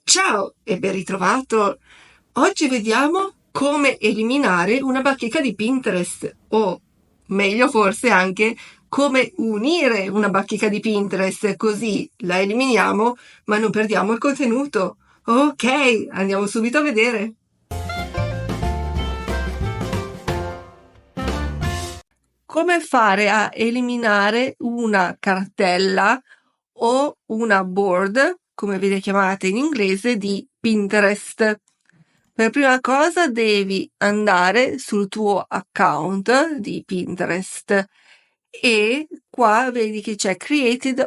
Ciao e ben ritrovato! Oggi vediamo come eliminare una bacheca di Pinterest o, meglio forse anche, come unire una bacheca di Pinterest, così la eliminiamo ma non perdiamo il contenuto. Ok, andiamo subito a vedere. Come fare a eliminare una cartella o una board, come viene chiamata in inglese, di Pinterest? Per prima cosa devi andare sul tuo account di Pinterest e qua vedi che c'è created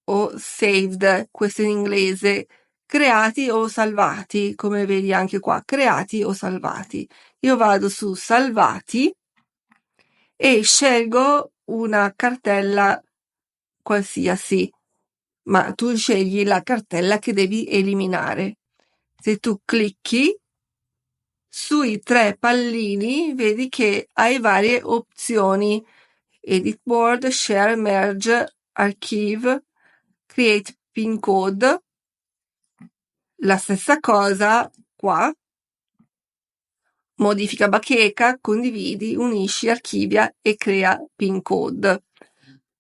o saved, questo in inglese, creati o salvati, come vedi anche qua, creati o salvati. Io vado su salvati e scelgo una cartella qualsiasi, ma tu scegli la cartella che devi eliminare. Se tu clicchi sui tre pallini vedi che hai varie opzioni: edit board, share, merge, archive, create pin code. La stessa cosa qua: modifica bacheca, condividi, unisci, archivia e crea pin code.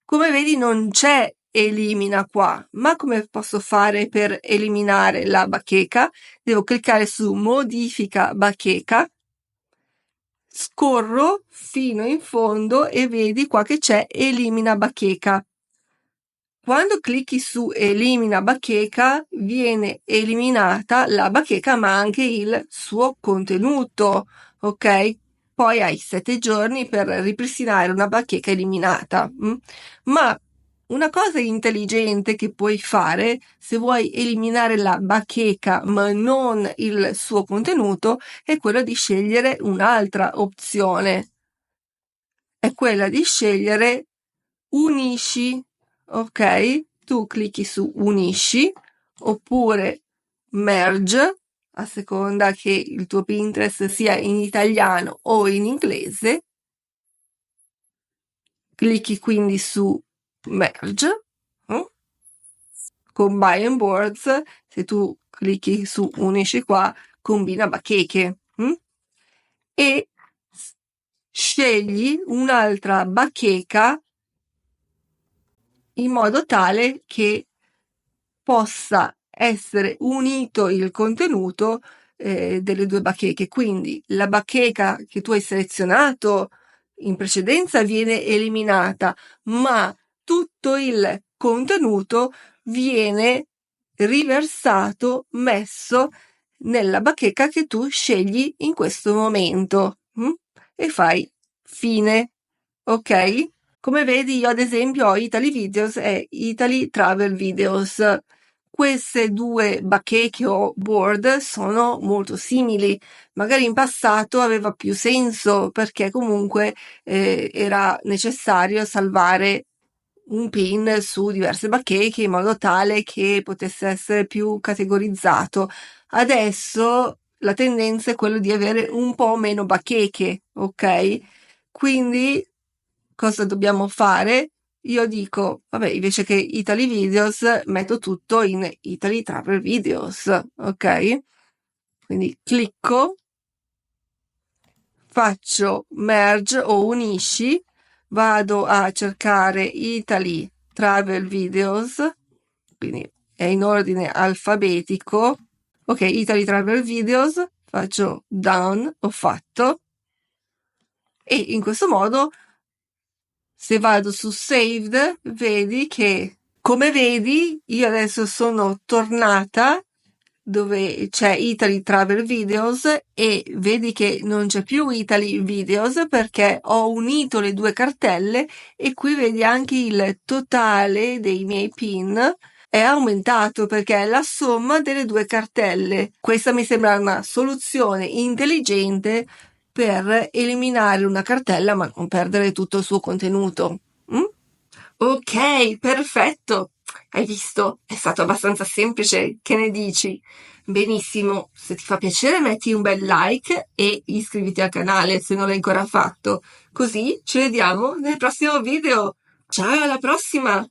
Come vedi non c'è elimina qua, ma come posso fare per eliminare la bacheca? Devo cliccare su modifica bacheca, scorro fino in fondo e vedi qua che c'è elimina bacheca. Quando clicchi su elimina bacheca viene eliminata la bacheca ma anche il suo contenuto, ok? Poi hai 7 giorni per ripristinare una bacheca eliminata. Ma una cosa intelligente che puoi fare se vuoi eliminare la bacheca ma non il suo contenuto è quella di scegliere un'altra opzione. È quella di scegliere unisci. Ok, tu clicchi su unisci oppure merge, a seconda che il tuo Pinterest sia in italiano o in inglese. Clicchi quindi su merge, combine boards. Se tu clicchi su unisci qua, combina bacheche, e scegli un'altra bacheca in modo tale che possa essere unito il contenuto delle due bacheche. Quindi la bacheca che tu hai selezionato in precedenza viene eliminata, ma tutto il contenuto viene riversato, messo nella bacheca che tu scegli in questo momento, e fai fine. Ok? Come vedi, io ad esempio ho Italy Videos e Italy Travel Videos. Queste due bacheche o board sono molto simili. Magari in passato aveva più senso perché comunque era necessario salvare un pin su diverse bacheche in modo tale che potesse essere più categorizzato. Adesso la tendenza è quella di avere un po' meno bacheche, ok? Quindi cosa dobbiamo fare? Io dico, vabbè, invece che Italy Videos, metto tutto in Italy Travel Videos, ok? Quindi clicco, faccio merge o unisci, vado a cercare Italy Travel Videos, quindi è in ordine alfabetico. Ok, Italy Travel Videos, faccio down, ho fatto, e in questo modo se vado su saved vedi che, come vedi, io adesso sono tornata dove c'è Italy Travel Videos e vedi che non c'è più Italy Videos perché ho unito le due cartelle e qui vedi anche il totale dei miei pin è aumentato perché è la somma delle due cartelle. Questa mi sembra una soluzione intelligente per eliminare una cartella ma non perdere tutto il suo contenuto. Ok, perfetto. Hai visto? È stato abbastanza semplice. Che ne dici? Benissimo. Se ti fa piacere metti un bel like e iscriviti al canale se non l'hai ancora fatto. Così ci vediamo nel prossimo video. Ciao, alla prossima!